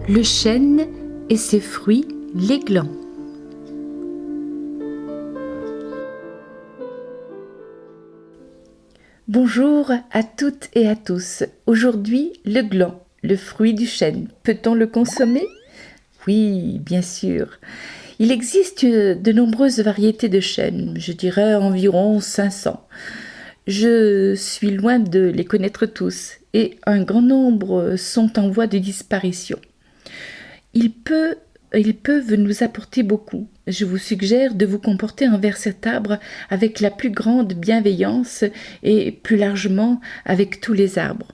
Le chêne et ses fruits, les glands. Bonjour à toutes et à tous. Aujourd'hui, le gland, le fruit du chêne. Peut-on le consommer? Oui, bien sûr. Il existe de nombreuses variétés de chênes, je dirais environ 500. Je suis loin de les connaître tous et un grand nombre sont en voie de disparition. Ils peuvent nous apporter beaucoup. Je vous suggère de vous comporter envers cet arbre avec la plus grande bienveillance et plus largement avec tous les arbres.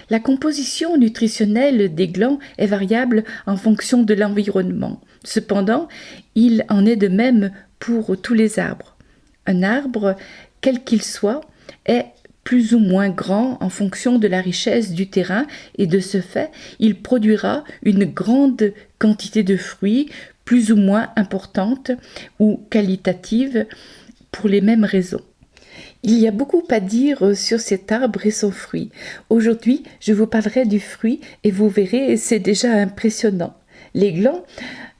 La composition nutritionnelle des glands est variable en fonction de l'environnement. Cependant, il en est de même pour tous les arbres. Un arbre, quel qu'il soit, est plus ou moins grand en fonction de la richesse du terrain et de ce fait, il produira une grande quantité de fruits plus ou moins importante ou qualitative pour les mêmes raisons. Il y a beaucoup à dire sur cet arbre et son fruit. Aujourd'hui, je vous parlerai du fruit et vous verrez, c'est déjà impressionnant. Les glands,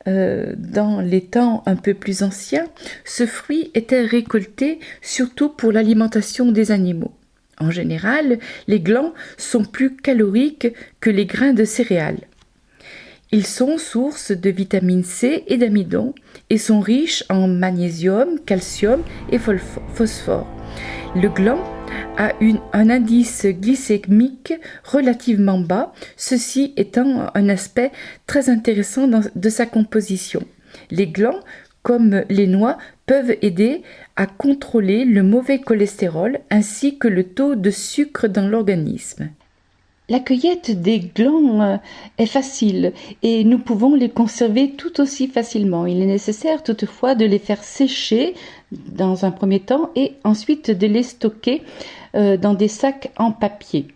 dans les temps un peu plus anciens, ce fruit était récolté surtout pour l'alimentation des animaux. En général, les glands sont plus caloriques que les grains de céréales. Ils sont source de vitamine C et d'amidon et sont riches en magnésium, calcium et phosphore. Le gland a un indice glycémique relativement bas, ceci étant un aspect très intéressant de sa composition. Les glands, comme les noix, peuvent aider à contrôler le mauvais cholestérol ainsi que le taux de sucre dans l'organisme. La cueillette des glands est facile et nous pouvons les conserver tout aussi facilement. Il est nécessaire toutefois de les faire sécher dans un premier temps et ensuite de les stocker dans des sacs en papier.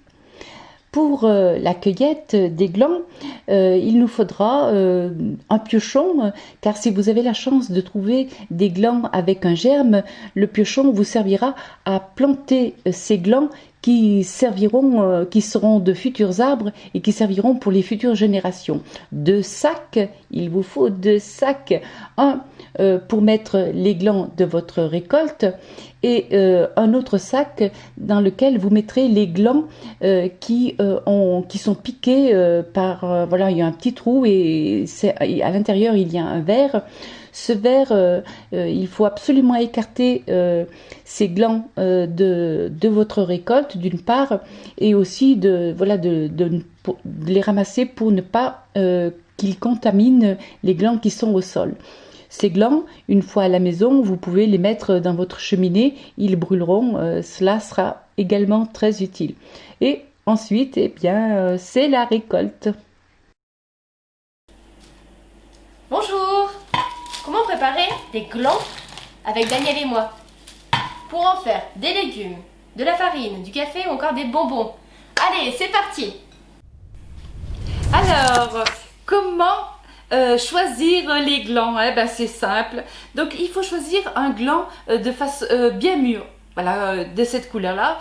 Pour la cueillette des glands, il nous faudra un piochon, car si vous avez la chance de trouver des glands avec un germe, le piochon vous servira à planter ces glands qui seront de futurs arbres et qui serviront pour les futures générations. 2 sacs, il vous faut 2 sacs, un pour mettre les glands de votre récolte et un autre sac dans lequel vous mettrez les glands qui sont piqués voilà, il y a un petit trou et à l'intérieur il y a un verre. Ce verre, il faut absolument écarter ces glands de votre récolte d'une part et aussi de les ramasser pour ne pas qu'ils contaminent les glands qui sont au sol. Ces glands, une fois à la maison, vous pouvez les mettre dans votre cheminée, ils brûleront, cela sera également très utile. Et ensuite, c'est la récolte. Bonjour! Comment préparer des glands avec Daniel et moi? Pour en faire des légumes, de la farine, du café ou encore des bonbons. Allez, c'est parti! Alors, comment choisir les glands? C'est simple. Donc, il faut choisir un gland de face bien mûr. Voilà, de cette couleur-là.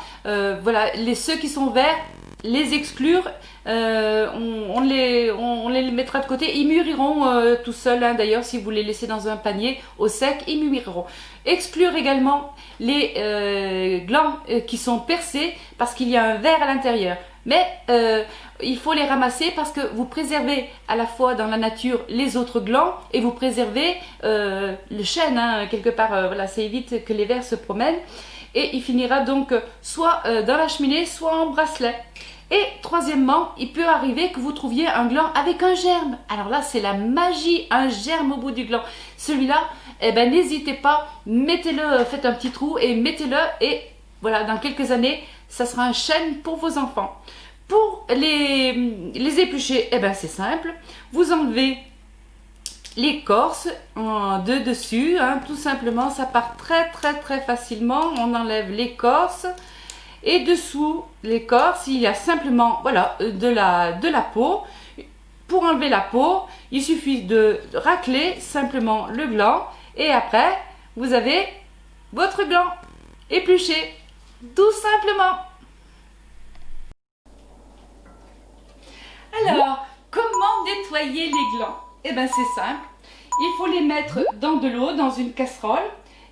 Voilà, ceux qui sont verts, les exclure. On les mettra de côté. Ils mûriront tout seuls. D'ailleurs, si vous les laissez dans un panier au sec, ils mûriront. Exclure également les glands qui sont percés parce qu'il y a un verre à l'intérieur. Mais il faut les ramasser parce que vous préservez à la fois dans la nature les autres glands et vous préservez le chêne quelque part. Voilà, ça évite que les vers se promènent. Et il finira donc soit dans la cheminée, soit en bracelet. Et troisièmement, il peut arriver que vous trouviez un gland avec un germe. Alors là, c'est la magie, un germe au bout du gland. Celui-là, n'hésitez pas, mettez-le, faites un petit trou et mettez-le. Et voilà, dans quelques années, ça sera un chêne pour vos enfants. Pour les éplucher, c'est simple. Vous enlevez l'écorce de dessus, tout simplement. Ça part très très très facilement. On enlève l'écorce. Et dessous l'écorce, il y a simplement de la peau. Pour enlever la peau, il suffit de racler simplement le gland. Et après, vous avez votre gland épluché. Tout simplement. Alors, comment nettoyer nettoyer les glands? Eh bien c'est simple, il faut les mettre dans de l'eau, dans une casserole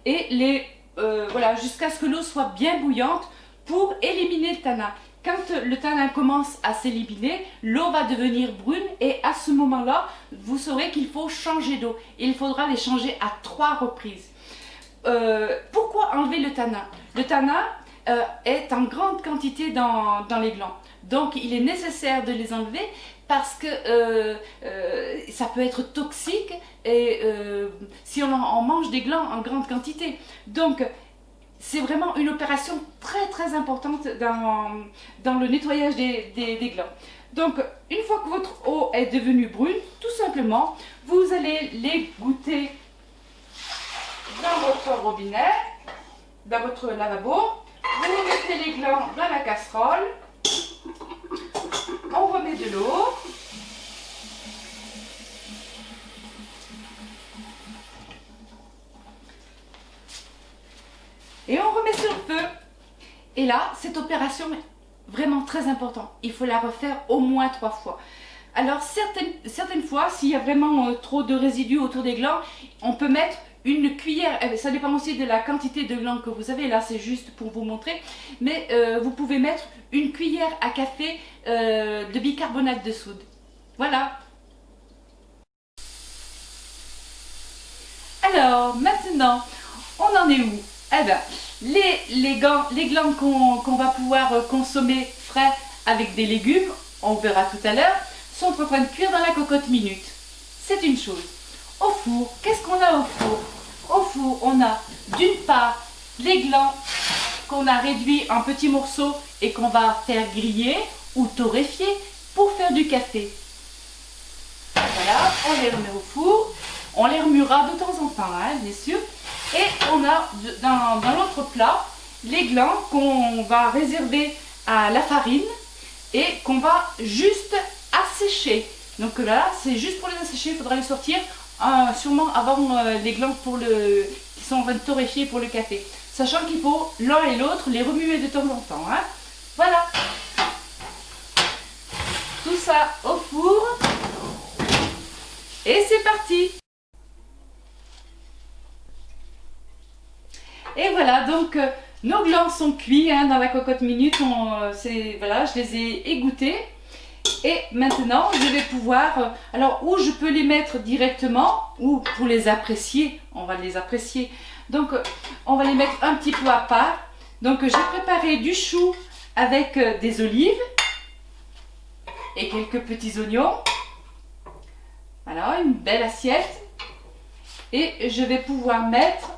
et voilà, jusqu'à ce que l'eau soit bien bouillante pour éliminer le tanin. Quand le tanin commence à s'éliminer, l'eau va devenir brune et à ce moment-là, vous saurez qu'il faut changer d'eau. Il faudra les changer à 3 reprises. Pourquoi enlever le tanin? Le tanin est en grande quantité dans les glands. Donc il est nécessaire de les enlever parce que ça peut être toxique et si on mange des glands en grande quantité. Donc c'est vraiment une opération très importante dans le nettoyage des glands. Donc une fois que votre eau est devenue brune, tout simplement, vous allez les goûter dans votre robinet, dans votre lavabo. Vous mettez les glands dans la casserole. On remet de l'eau. Et on remet sur le feu. Et là, cette opération est vraiment très importante. Il faut la refaire au moins 3 fois. Alors, certaines fois, s'il y a vraiment trop de résidus autour des glands, on peut mettre une cuillère. Ça dépend aussi de la quantité de glands que vous avez. Là, c'est juste pour vous montrer. Mais vous pouvez mettre une cuillère à café de bicarbonate de soude. Voilà. Alors, maintenant, on en est où? Eh bien, les glands qu'on va pouvoir consommer frais avec des légumes, on verra tout à l'heure, sont en train de cuire dans la cocotte minute. C'est une chose. Au four, qu'est-ce qu'on a au four? Au four, on a d'une part les glands qu'on a réduits en petits morceaux et qu'on va faire griller ou torréfier pour faire du café. Voilà, on les remet au four. On les remuera de temps en temps, hein, bien sûr. Et on a dans l'autre plat les glands qu'on va réserver à la farine et qu'on va juste assécher. Donc là, c'est juste pour les assécher, il faudra les sortir sûrement avant les glands qui sont en train de torréfier pour le café. Sachant qu'il faut l'un et l'autre les remuer de temps en temps. Hein. Voilà. Tout ça au four. Et c'est parti. Et voilà, donc nos glands sont cuits hein, dans la cocotte minute. Voilà, je les ai égouttés. Et maintenant, je vais pouvoir... alors, ou je peux les mettre directement, ou pour les apprécier, on va les apprécier. Donc, on va les mettre un petit peu à part. Donc, j'ai préparé du chou avec des olives et quelques petits oignons. Voilà, une belle assiette. Et je vais pouvoir mettre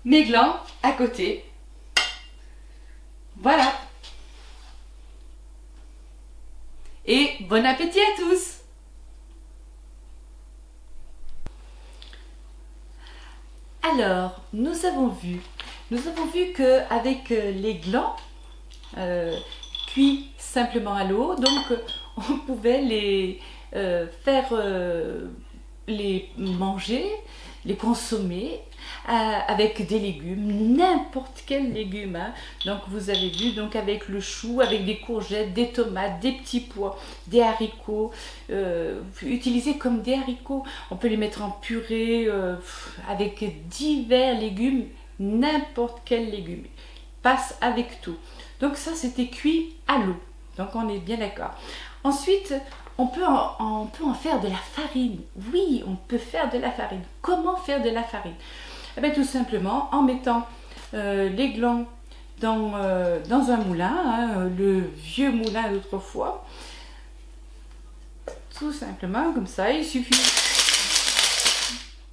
mes glands à côté. Voilà. Et bon appétit à tous. Alors, nous avons vu que avec les glands cuits simplement à l'eau, donc on pouvait les faire les manger, les consommer avec des légumes, n'importe quel légume. Hein. Donc vous avez vu, donc avec le chou, avec des courgettes, des tomates, des petits pois, des haricots, utilisés comme des haricots. On peut les mettre en purée avec divers légumes, n'importe quel légume. Passe avec tout. Donc ça, c'était cuit à l'eau. Donc on est bien d'accord. Ensuite, on peut en faire de la farine. Oui, on peut faire de la farine. Comment faire de la farine? Eh bien, tout simplement en mettant les glands dans un moulin, hein, le vieux moulin d'autrefois. Tout simplement comme ça, il suffit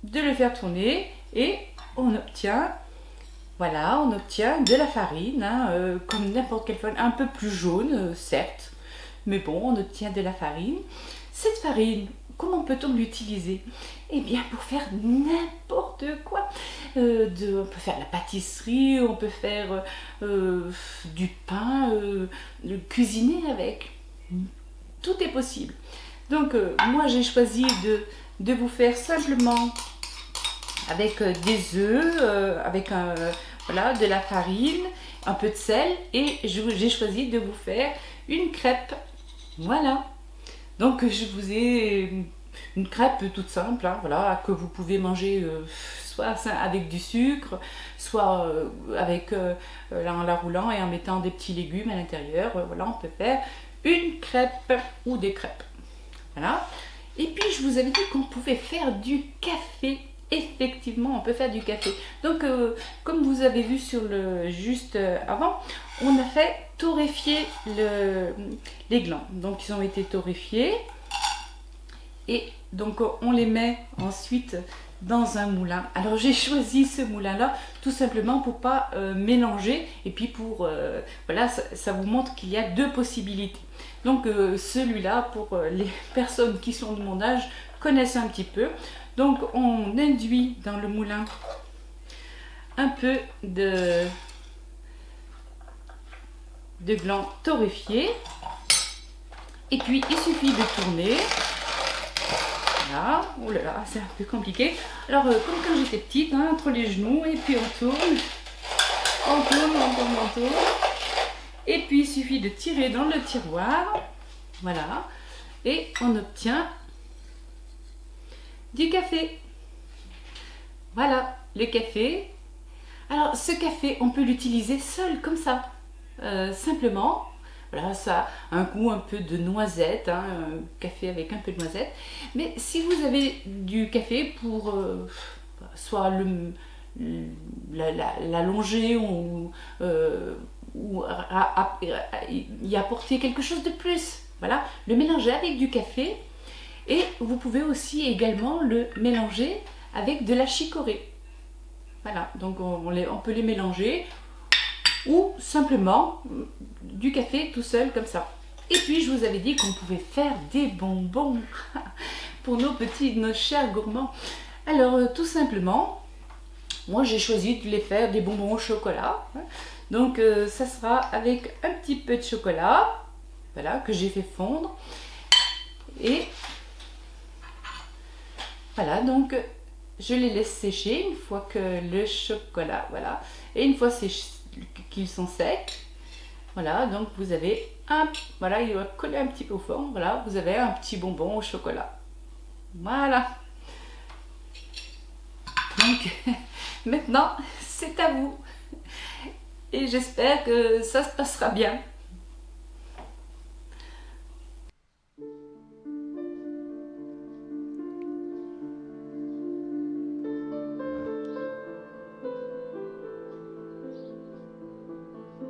de le faire tourner et on obtient, voilà, on obtient de la farine, hein, comme n'importe quelle farine, un peu plus jaune, certes, mais bon, on obtient de la farine. Cette farine, comment peut-on l'utiliser? Eh bien, pour faire n'importe quoi. On peut faire la pâtisserie, on peut faire du pain, cuisiner avec. Tout est possible. Donc, moi, j'ai choisi de vous faire simplement avec des œufs, avec voilà, de la farine, un peu de sel, et j'ai choisi de vous faire une crêpe. Voilà. Donc je vous ai une crêpe toute simple, hein, voilà, que vous pouvez manger soit avec du sucre, soit avec en la roulant et en mettant des petits légumes à l'intérieur. Voilà, on peut faire une crêpe ou des crêpes. Voilà. Et puis je vous avais dit qu'on pouvait faire du café. Effectivement, on peut faire du café. Donc, comme vous avez vu sur le juste avant, on a fait torréfier les glands. Donc, ils ont été torréfiés. Et donc, on les met ensuite dans un moulin. Alors, j'ai choisi ce moulin-là tout simplement pour pas mélanger. Et puis, pour voilà, ça vous montre qu'il y a deux possibilités. Donc, celui-là, pour les personnes qui sont de mon âge, connaissent un petit peu. Donc on induit dans le moulin un peu de gland torréfié. Et puis il suffit de tourner. Voilà, oh là là, c'est un peu compliqué. Alors comme quand j'étais petite, hein, entre les genoux, et puis on tourne. On tourne, on tourne, on tourne. Et puis il suffit de tirer dans le tiroir. Voilà. Et on obtient du café. Voilà, le café. Alors, ce café, on peut l'utiliser seul, comme ça. Simplement. Voilà, ça a un goût un peu de noisette, hein, un café avec un peu de noisette. Mais si vous avez du café pour soit l'allonger ou y apporter quelque chose de plus, voilà, le mélanger avec du café. Et vous pouvez aussi également le mélanger avec de la chicorée. Voilà, donc on peut les mélanger ou simplement du café tout seul comme ça. Et puis je vous avais dit qu'on pouvait faire des bonbons pour nos chers gourmands. Alors tout simplement, moi j'ai choisi de les faire des bonbons au chocolat. Donc ça sera avec un petit peu de chocolat, voilà, que j'ai fait fondre. Et voilà, donc je les laisse sécher une fois que le chocolat, voilà, et une fois qu'ils sont secs, voilà, donc vous avez voilà, il va coller un petit peu au fond, voilà, vous avez un petit bonbon au chocolat. Voilà. Donc maintenant, c'est à vous. Et j'espère que ça se passera bien.